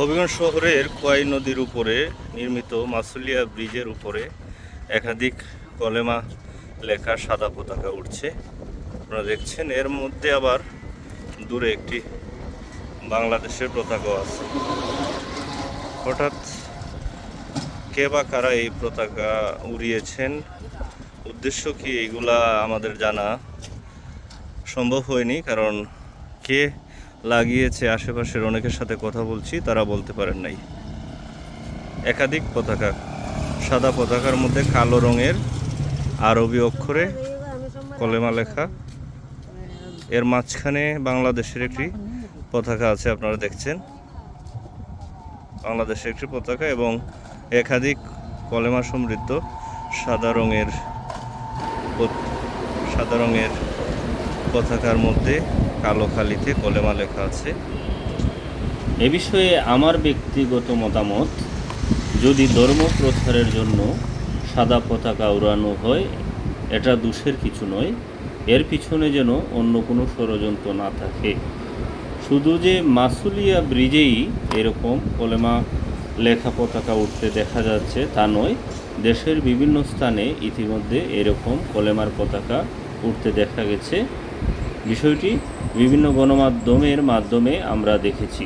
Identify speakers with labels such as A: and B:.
A: হবিগঞ্জ শহরের কোয়াই নদীর উপরে নির্মিত মাসুলিয়া ব্রিজের উপরে একাধিক কলেমা লেখা সাদা পতাকা উঠছে। আপনারা দেখছেন, এর মধ্যে আবার দূরে একটি বাংলাদেশের পতাকাও আছে। হঠাৎ কে বা কারা এই পতাকা উড়িয়েছেন, উদ্দেশ্য কি, এইগুলা আমাদের জানা সম্ভব হয়নি, কারণ কে লাগিয়েছে আশেপাশের অনেকের সাথে কথা বলছি, তারা বলতে পারেন নাই। একাধিক পতাকা, সাদা পতাকার মধ্যে কালো রঙের আরবি অক্ষরে কলেমা লেখা, এর মাঝখানে বাংলাদেশের একটি পতাকা আছে। আপনারা দেখছেন বাংলাদেশের একটি পতাকা এবং একাধিক কলেমা সমৃদ্ধ সাদা রঙের পতাকার মধ্যে কালো খালিতে কলেমা লেখা আছে।
B: এ বিষয়ে আমার ব্যক্তিগত মতামত, যদি ধর্ম প্রচারের জন্য সাদা পতাকা উড়ানো হয়, এটা দোষের কিছু নয়। এর পিছনে যেন অন্য কোনো ষড়যন্ত্র না থাকে। শুধু যে মাসুলিয়া ব্রিজেই এরকম কলেমা লেখা পতাকা উঠতে দেখা যাচ্ছে তা নয়, দেশের বিভিন্ন স্থানে ইতিমধ্যে এরকম কলেমার পতাকা উঠতে দেখা গেছে। বিষয়টি বিভিন্ন গণমাধ্যমের মাধ্যমে আমরা দেখেছি।